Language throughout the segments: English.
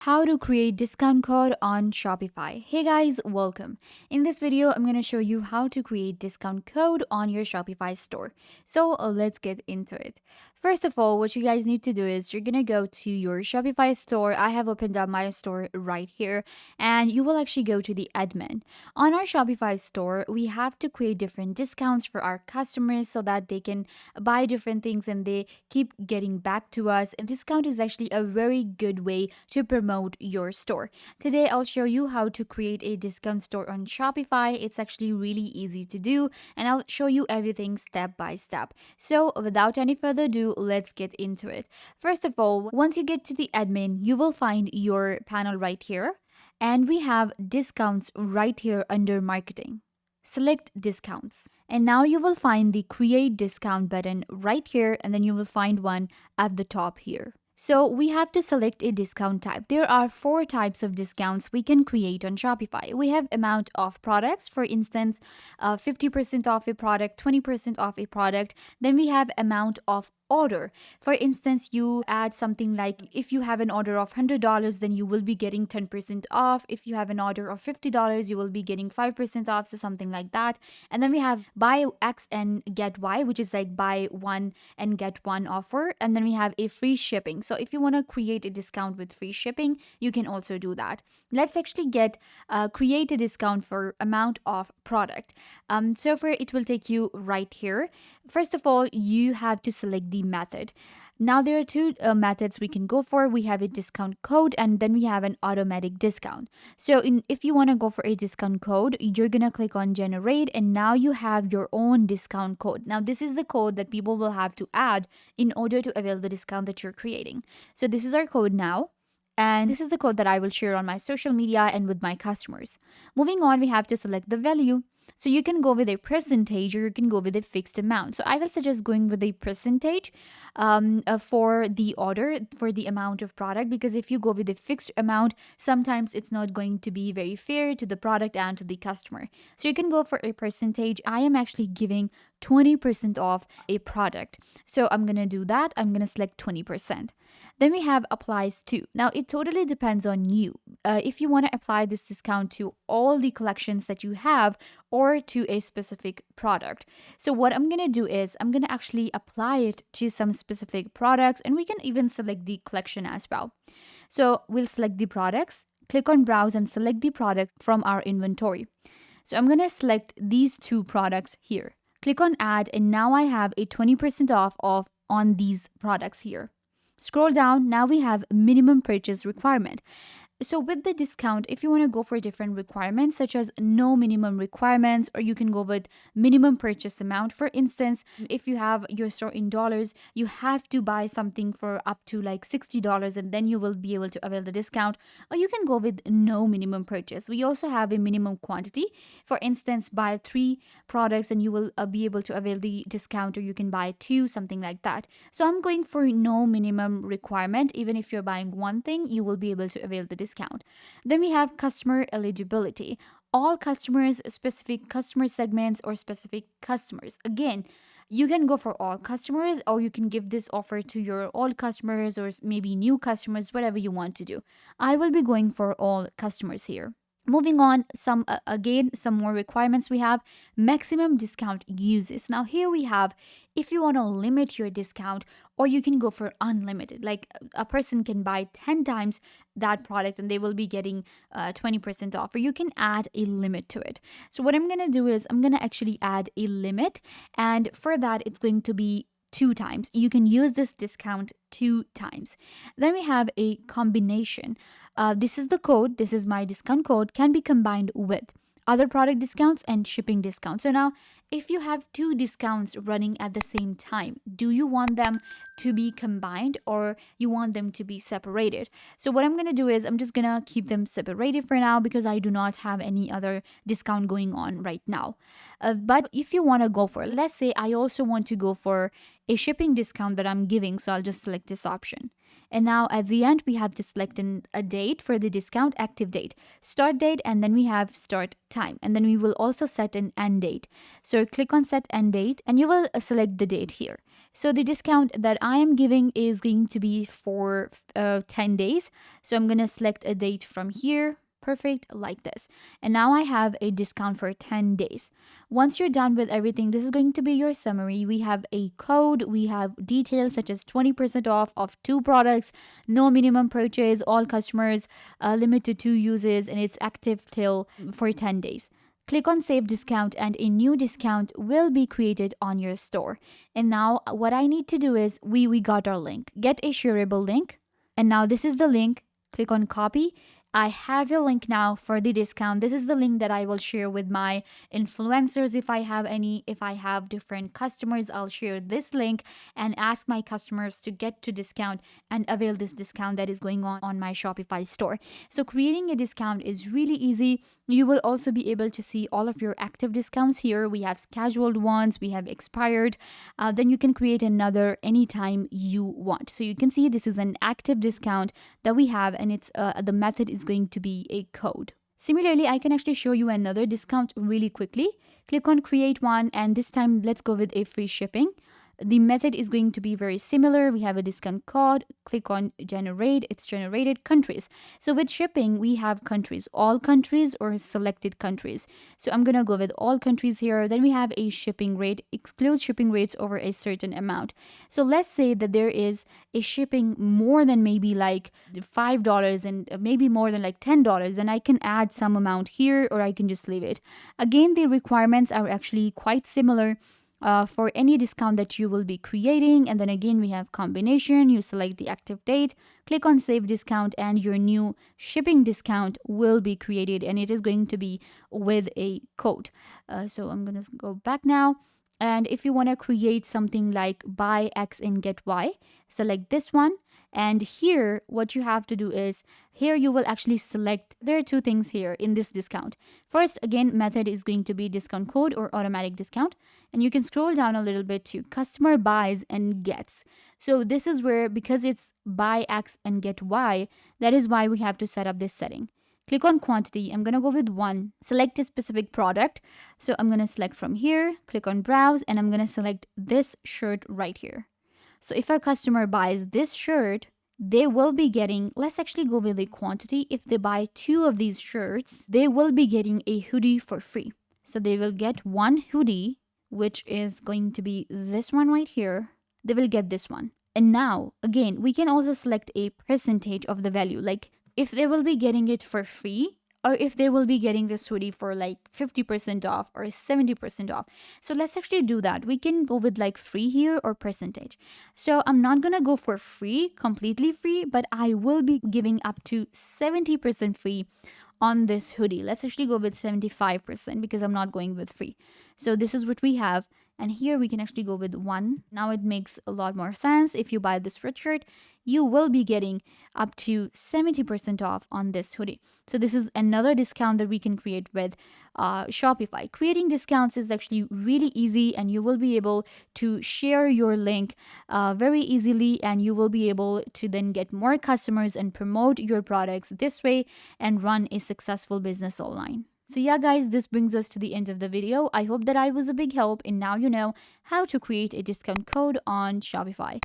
How to create discount code on Shopify. Hey guys, welcome. In this video, I'm going to show you how to create discount code on your Shopify store. So let's get into it. First of all, what you guys need to do is you're going to go to your Shopify store. I have opened up my store right here, and you will actually go to the admin. On our Shopify store, we have to create different discounts for our customers so that they can buy different things and they keep getting back to us. And discount is actually a very good way to promote your store. Today, I'll show you how to create a discount store on Shopify. It's actually really easy to do, and I'll show you everything step by step. So, without any further ado, let's get into it. First of all, once you get to the admin, you will find your panel right here, and we have discounts right here under marketing. Select discounts. And now you will find the create discount button right here, and then you will find one at the top here. So we have to select a discount type. There are 4 types of discounts we can create on Shopify. We have amount of products, for instance, 50% off a product, 20% off a product. Then we have amount of order. For instance, you add something like if you have an order of $100, then you will be getting 10% off. If you have an order of $50, you will be getting 5% off, so something like that. And then we have buy X and get Y, which is like buy one and get one offer. And then we have a free shipping. So if you want to create a discount with free shipping, you can also do that. Let's actually create a discount for amount of product. So for it will take you right here. First of all, you have to select the method. Now there are 2 methods we can go for. We have a discount code, and then we have an automatic discount. So if you want to go for a discount code, you're going to click on generate, and now you have your own discount code. Now this is the code that people will have to add in order to avail the discount that you're creating. So this is our code now. And this is the code that I will share on my social media and with my customers. Moving on, we have to select the value. So you can go with a percentage or you can go with a fixed amount. So I will suggest going with a percentage for the order, for the amount of product, because if you go with a fixed amount, sometimes it's not going to be very fair to the product and to the customer. So you can go for a percentage. I am actually giving 20% off a product. So I'm going to do that. I'm going to select 20%. Then we have applies to. Now it totally depends on you. If you want to apply this discount to all the collections that you have or to a specific product. So what I'm going to do is I'm going to actually apply it to some specific products, and we can even select the collection as well. So we'll select the products, click on browse and select the product from our inventory. So I'm going to select these 2 products here. Click on add, and now I have a 20% off on these products here. Scroll down, now we have minimum purchase requirement. So with the discount, if you want to go for different requirements, such as no minimum requirements, or you can go with minimum purchase amount. For instance, if you have your store in dollars, you have to buy something for up to like $60, and then you will be able to avail the discount. Or you can go with no minimum purchase. We also have a minimum quantity. For instance, buy 3 products and you will be able to avail the discount, or you can buy 2, something like that. So I'm going for no minimum requirement. Even if you're buying one thing, you will be able to avail the discount. Then we have customer eligibility. All customers, specific customer segments, or specific customers. Again, you can go for all customers, or you can give this offer to your all customers or maybe new customers, whatever you want to do. I will be going for all customers here. Moving on, some more requirements we have. Maximum discount uses. Now here we have, if you want to limit your discount, or you can go for unlimited. Like a person can buy 10 times that product and they will be getting 20% off, or you can add a limit to it. So what I'm going to do is I'm going to actually add a limit, and for that it's going to be 2 times. You can use this discount 2 times. Then we have a combination. This is the code. This is my discount code. Can be combined with other product discounts and shipping discounts. So now, if you have 2 discounts running at the same time, do you want them to be combined or you want them to be separated? So what I'm going to do is I'm just going to keep them separated for now, because I do not have any other discount going on right now. But if you want to go for, let's say I also want to go for a shipping discount that I'm giving, so I'll just select this option. And now at the end, we have to select a date for the discount, active date, start date, and then we have start time. And then we will also set an end date. So click on set end date, and you will select the date here. So the discount that I am giving is going to be for 10 days. So I'm going to select a date from here. Perfect, like this. And now I have a discount for 10 days. Once you're done with everything, this is going to be your summary. We have a code, we have details such as 20% off of 2 products, no minimum purchase, all customers, limit to 2 uses, and it's active till for 10 days. Click on save discount and a new discount will be created on your store. And now what I need to do is we got our link. Get a shareable link. And now this is the link. Click on copy. I have your link now for the discount. This is the link that I will share with my influencers if I have any. If I have different customers, I'll share this link and ask my customers to get to discount and avail this discount that is going on my Shopify store. So creating a discount is really easy. You will also be able to see all of your active discounts here. We have scheduled ones, we have expired. Then you can create another anytime you want. So you can see this is an active discount that we have, and it's the method is going to be a code. Similarly, I can actually show you another discount really quickly. Click on create one, and this time let's go with a free shipping. The method is going to be very similar. We have a discount code. Click on generate. It's generated countries. So with shipping, we have countries, all countries or selected countries. So I'm going to go with all countries here. Then we have a shipping rate, exclude shipping rates over a certain amount. So let's say that there is a shipping more than maybe like $5 and maybe more than like $10. Then I can add some amount here, or I can just leave it. Again, the requirements are actually quite similar for any discount that you will be creating. And then again, we have combination. You select the active date, click on save discount, and your new shipping discount will be created, and it is going to be with a code. So I'm going to go back now. And if you want to create something like buy X and get Y, select this one. And here, what you have to do is, here you will actually select, there are 2 things here in this discount. First, again, method is going to be discount code or automatic discount. And you can scroll down a little bit to customer buys and gets. So this is where, because it's buy X and get Y, that is why we have to set up this setting. Click on quantity. I'm going to go with 1. Select a specific product. So I'm going to select from here, click on browse, and I'm going to select this shirt right here. So if a customer buys this shirt, they will be getting, let's actually go with the quantity. If they buy 2 of these shirts, they will be getting a hoodie for free. So they will get 1 hoodie, which is going to be this one right here. They will get this one. And now, again, we can also select a percentage of the value. Like if they will be getting it for free, or if they will be getting this hoodie for like 50% off or 70% off. So let's actually do that. We can go with like free here or percentage. So I'm not going to go for free, completely free, but I will be giving up to 70% free on this hoodie. Let's actually go with 75% because I'm not going with free. So this is what we have. And here we can actually go with 1. Now it makes a lot more sense. If you buy this sweatshirt, you will be getting up to 70% off on this hoodie. So this is another discount that we can create with Shopify. Creating discounts is actually really easy, and you will be able to share your link very easily, and you will be able to then get more customers and promote your products this way and run a successful business online. So yeah guys, this brings us to the end of the video. I hope that I was a big help, and now you know how to create a discount code on Shopify.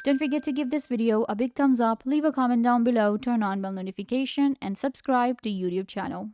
Don't forget to give this video a big thumbs up, leave a comment down below, turn on bell notification, and subscribe to YouTube channel.